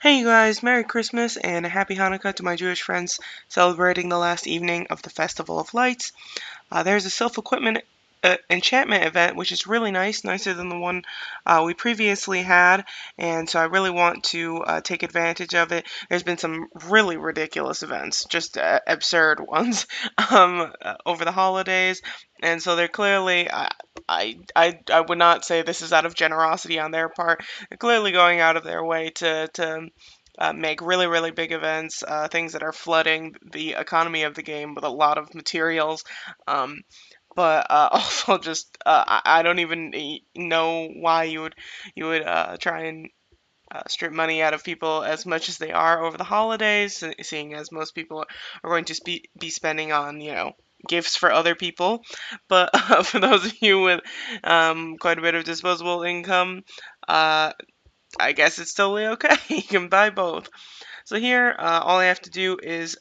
Hey you guys, Merry Christmas and a Happy Hanukkah to my Jewish friends celebrating the last evening of the Festival of Lights. There's a Sylph equipment enchantment event, which is really nice, nicer than the one we previously had, and so I really want to take advantage of it. There's been some really ridiculous events, just absurd ones, over the holidays, and so they're clearly. I would not say this is out of generosity on their part. They're clearly going out of their way to make really big events, things that are flooding the economy of the game with a lot of materials. Um, but also just I don't even know why you would try and strip money out of people as much as they are over the holidays, seeing as most people are going to be spending on gifts for other people. But for those of you with quite a bit of disposable income, uh, I guess it's totally okay. You can buy both. So here, all I have to do is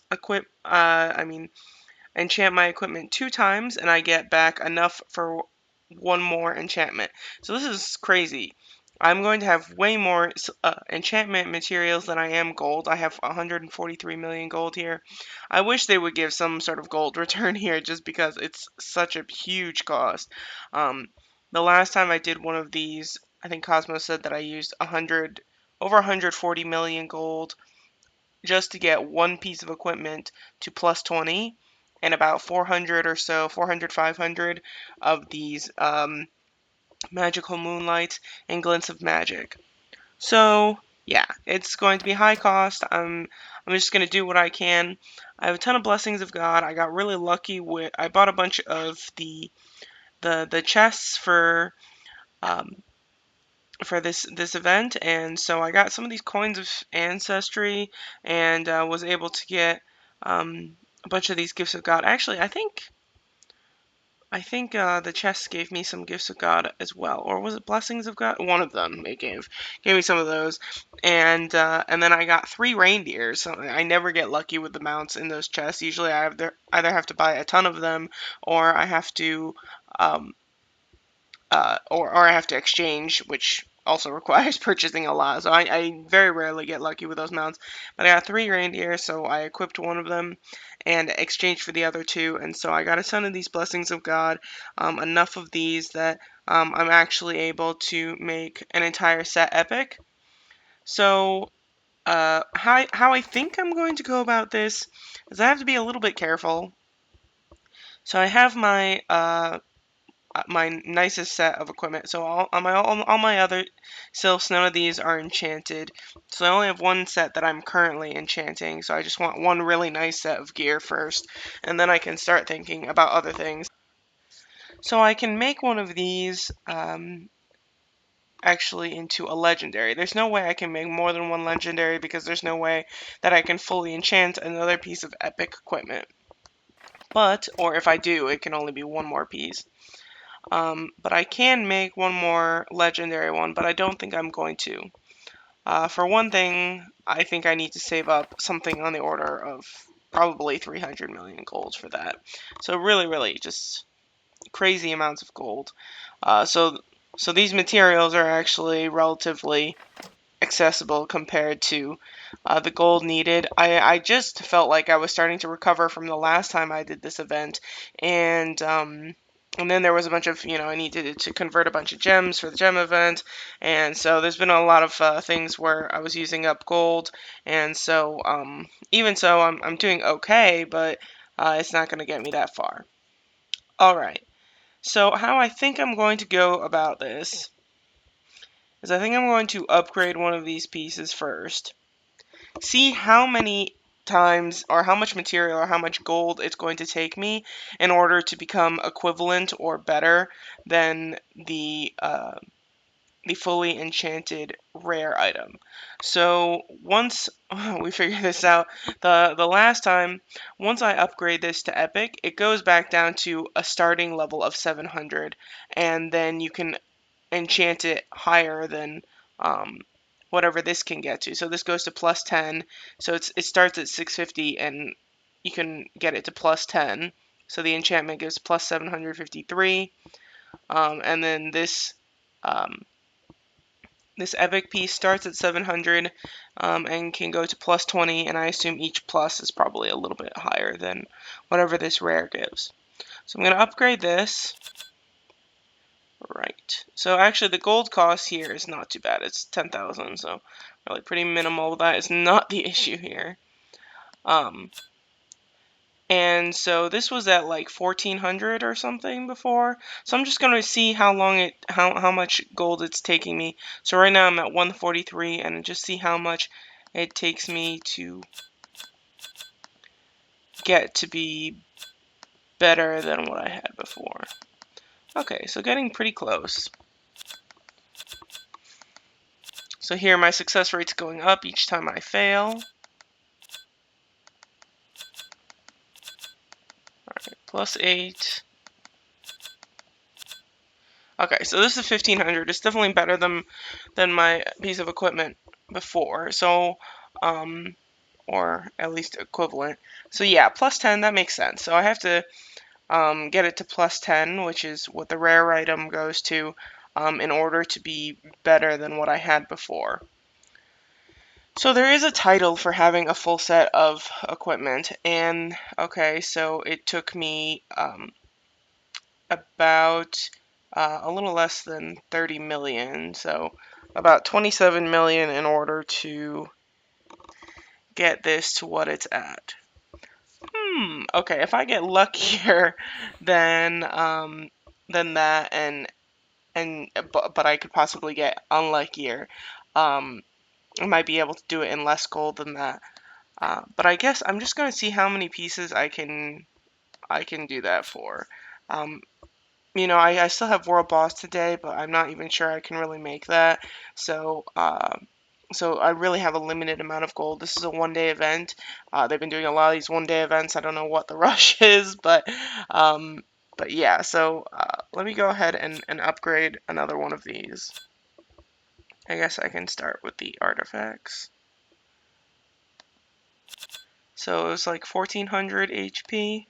enchant my equipment 2 times, and I get back enough for one more enchantment. So this is crazy. I'm going to have way more enchantment materials than I am gold. I have 143 million gold here. I wish they would give some sort of gold return here just because it's such a huge cost. Um, the last time I did one of these, I think Cosmo said that I used over 140 million gold just to get one piece of equipment to plus 20 and about 400 or so, 400, 500 of these magical moonlights and glints of magic. So yeah, it's going to be high cost. I'm just going to do what I can. I have a ton of blessings of God. I got really lucky with I bought a bunch of the chests um, for this event, and so I got some of these coins of ancestry, and was able to get a bunch of these gifts of God. Actually, I think the chests gave me some gifts of God as well, or was it blessings of God? One of them they gave me some of those, and then I got 3 reindeers. So I never get lucky with the mounts in those chests. Usually I either have to buy a ton of them, or I have to um, or I have to exchange, which also requires purchasing a lot. So I very rarely get lucky with those mounts. But I got 3 reindeer, so I equipped one of them and exchanged for the other 2. And so I got a ton of these blessings of God, enough of these that I'm actually able to make an entire set epic. So how I think I'm going to go about this is I have to be a little bit careful. So I have my nicest set of equipment. So all my other sylphs, none of these are enchanted. So I only have one set that I'm currently enchanting. So I just want one really nice set of gear first, and then I can start thinking about other things. So I can make one of these actually into a legendary. There's no way I can make more than one legendary because there's no way that I can fully enchant another piece of epic equipment. But, or if I do, it can only be one more piece. But I can make one more legendary one, but I don't think I'm going to. For one thing, I think I need to save up something on the order of probably 300 million gold for that. So really, just crazy amounts of gold. So these materials are actually relatively accessible compared to the gold needed. I just felt like I was starting to recover from the last time I did this event, and then there was a bunch of, I needed to convert a bunch of gems for the gem event, and so there's been a lot of things where I was using up gold, and so even so, I'm doing okay, but it's not going to get me that far. All right. So how I think I'm going to go about this is I think I'm going to upgrade one of these pieces first, see how many times or how much material or how much gold it's going to take me in order to become equivalent or better than the fully enchanted rare item. So once we figure this out, the last time, once I upgrade this to epic, it goes back down to a starting level of 700, and then you can enchant it higher than um, whatever this can get to. So this goes to plus 10. So it starts at 650 and you can get it to plus 10. So the enchantment gives plus 753. And then this um, This epic piece starts at 700 and can go to plus 20, and I assume each plus is probably a little bit higher than whatever this rare gives. So I'm going to upgrade this. Right. So actually the gold cost here is not too bad. It's 10,000, so really pretty minimal. That is not the issue here. And so this was at like 1400 or something before. So I'm just going to see how long how much gold it's taking me. So right now I'm at 143, and just see how much it takes me to get to be better than what I had before. Okay, so getting pretty close. So here my success rate's going up each time I fail. Alright, plus 8. Okay, so this is 1500. It's definitely better than my piece of equipment before. So, or at least equivalent. So yeah, plus 10, that makes sense. So I have to get it to plus 10, which is what the rare item goes to, in order to be better than what I had before. So there is a title for having a full set of equipment, and okay, so it took me about a little less than 30 million, so about 27 million in order to get this to what it's at. Okay, if I get luckier than that, but I could possibly get unluckier, I might be able to do it in less gold than that. But I guess I'm just gonna see how many pieces I can do that for. You know, I still have World Boss today, but I'm not even sure I can really make that. So, so I really have a limited amount of gold. This is a one-day event. They've been doing a lot of these one-day events. I don't know what the rush is, but yeah. So let me go ahead and upgrade another one of these. I guess I can start with the artifacts. So it was like 1400 HP.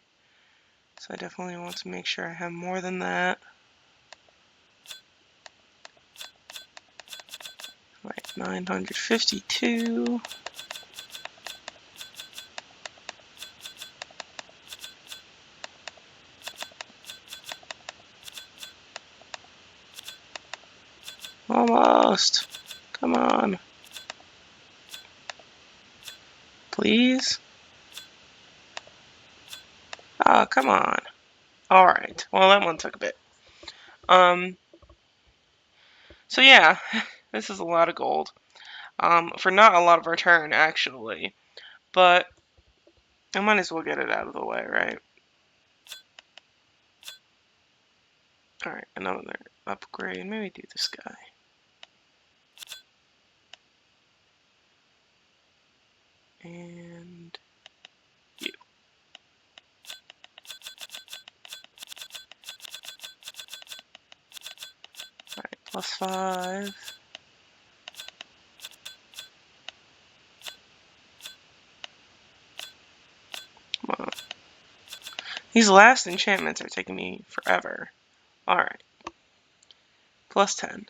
So I definitely want to make sure I have more than that. Right, 952. Almost. Come on. Please? Oh, come on. Alright. Well, that one took a bit. So yeah, this is a lot of gold. For not a lot of return, actually. But I might as well get it out of the way, right? Alright, another upgrade. Maybe do this guy. And you. Alright, plus 5. Come on. These last enchantments are taking me forever. Alright. Plus 10.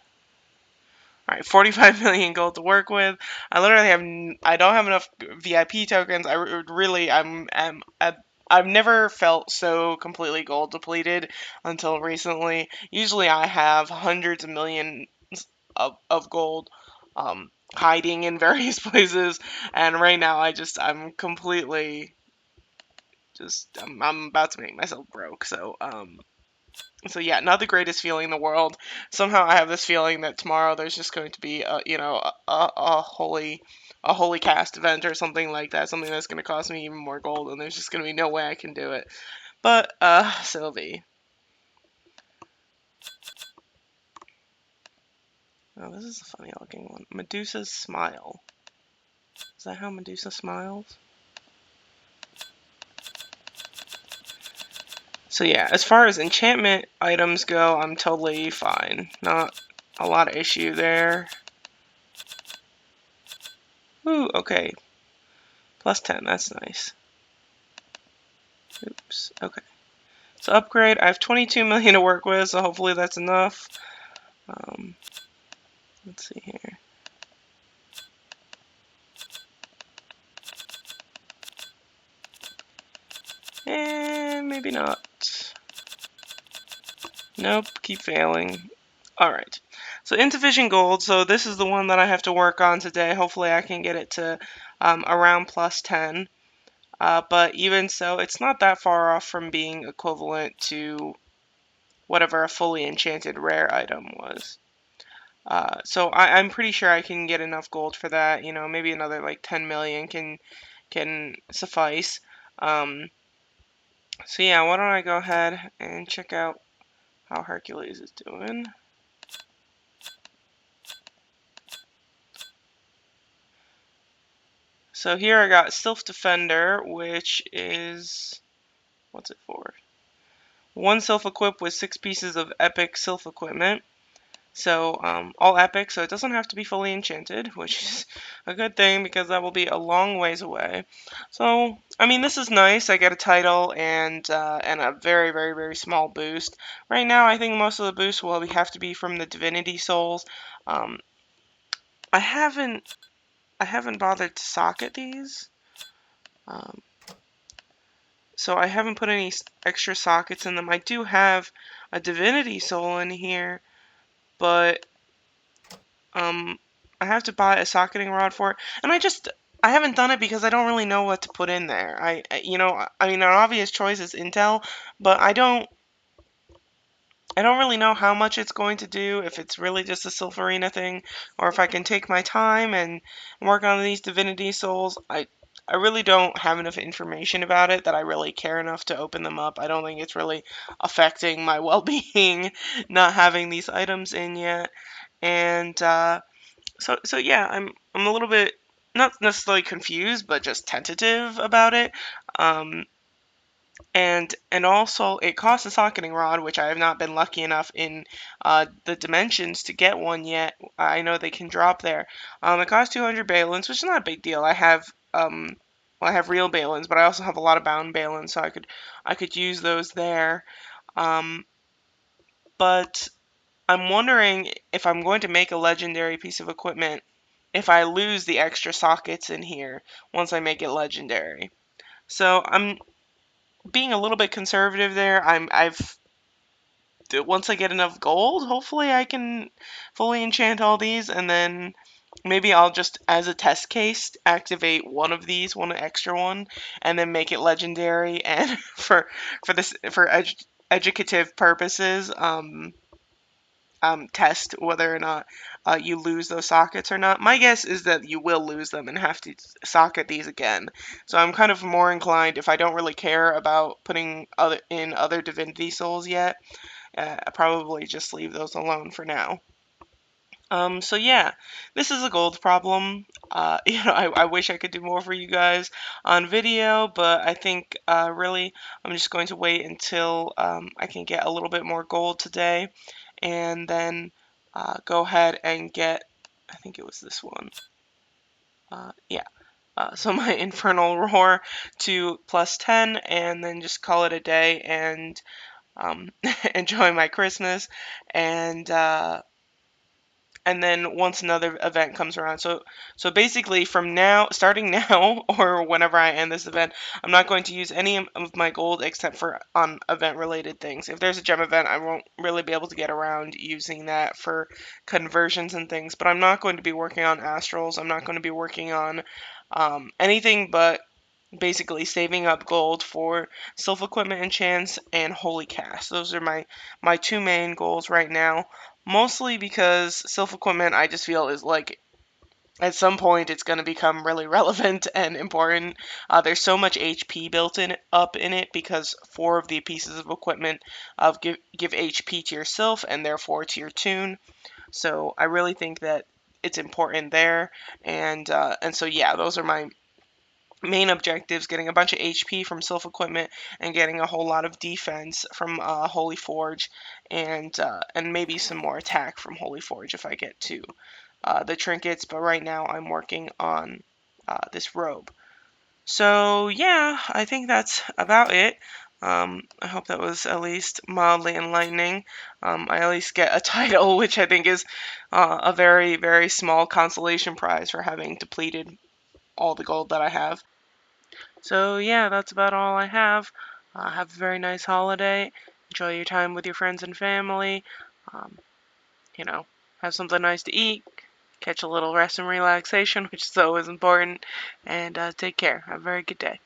Alright, 45 million gold to work with. I literally I don't have enough VIP tokens. I've never felt so completely gold depleted until recently. Usually I have hundreds of millions of gold hiding in various places, and right now I'm completely I'm about to make myself broke. So yeah, not the greatest feeling in the world. Somehow I have this feeling that tomorrow there's just going to be a holy cast event or something like that, something that's going to cost me even more gold, and there's just going to be no way I can do it. But Sylvie. Oh, this is a funny looking one. Medusa's smile. Is that how Medusa smiles? So yeah, as far as enchantment items go, I'm totally fine. Not a lot of issue there. Ooh, okay. Plus 10, that's nice. Oops, okay. So upgrade, I have 22 million to work with, so hopefully that's enough. Let's see here. And maybe not. Nope, keep failing. Alright, so insufficient gold, so this is the one that I have to work on today. Hopefully I can get it to around plus 10. But even so, it's not that far off from being equivalent to whatever a fully enchanted rare item was. So I'm pretty sure I can get enough gold for that. You know, maybe another like 10 million can suffice. So yeah, why don't I go ahead and check out how Hercules is doing. So here I got Sylph Defender, which is, what's it for? One Sylph equip with 6 pieces of epic Sylph equipment. So all epic, so it doesn't have to be fully enchanted, which is a good thing because that will be a long ways away. So I mean, this is nice. I get a title and a very very very small boost. Right now, I think most of the boosts will have to be from the Divinity Souls. Um, I haven't bothered to socket these. Um, so I haven't put any extra sockets in them. I do have a Divinity Soul in here, but I have to buy a socketing rod for it, and I haven't done it because I don't really know what to put in there. You know, I mean, an obvious choice is Intel, but I don't really know how much it's going to do, if it's really just a Sylpharina thing, or if I can take my time and work on these Divinity Souls. I really don't have enough information about it that I really care enough to open them up. I don't think it's really affecting my well-being not having these items in yet. And so yeah, I'm a little bit not necessarily confused, but just tentative about it. Um, and also it costs a socketing rod, which I have not been lucky enough in the dimensions to get one yet. I know they can drop there. It costs 200 balance, which is not a big deal. I have real balance, but I also have a lot of bound balance, so I could use those there. Um, but I'm wondering if I'm going to make a legendary piece of equipment if I lose the extra sockets in here once I make it legendary. So I'm being a little bit conservative there. I've once I get enough gold, hopefully I can fully enchant all these, and then maybe I'll just, as a test case, activate one of these, one extra one, and then make it legendary. And for educative purposes, test whether or not you lose those sockets or not. My guess is that you will lose them and have to socket these again. So I'm kind of more inclined, if I don't really care about putting other Divinity Souls yet, I probably just leave those alone for now. So yeah, this is a gold problem. You know, I wish I could do more for you guys on video, but I think really I'm just going to wait until I can get a little bit more gold today, and then go ahead and get, I think it was this one. Yeah. So my Infernal Roar to plus 10, and then just call it a day and enjoy my Christmas. And then once another event comes around. So basically from now, starting now, or whenever I end this event, I'm not going to use any of my gold except for on event related things. If there's a gem event, I won't really be able to get around using that for conversions and things, but I'm not going to be working on astrals. I'm not going to be working on anything but basically saving up gold for Sylph equipment enchants and holy cast. Those are my two main goals right now. Mostly because Sylph equipment I just feel is like at some point it's going to become really relevant and important. There's so much HP built in up in it because 4 of the pieces of equipment give HP to your Sylph and therefore to your tune. So I really think that it's important there, and so yeah, those are my main objectives: getting a bunch of HP from Sylph equipment and getting a whole lot of defense from Holy Forge, and maybe some more attack from Holy Forge if I get to the trinkets. But right now I'm working on this robe. So yeah, I think that's about it. I hope that was at least mildly enlightening. I at least get a title, which I think is a very, very small consolation prize for having depleted all the gold that I have. So yeah, that's about all I have. Have a very nice holiday. Enjoy your time with your friends and family. Um, you know, have something nice to eat. Catch a little rest and relaxation, which is always important. And take care. Have a very good day.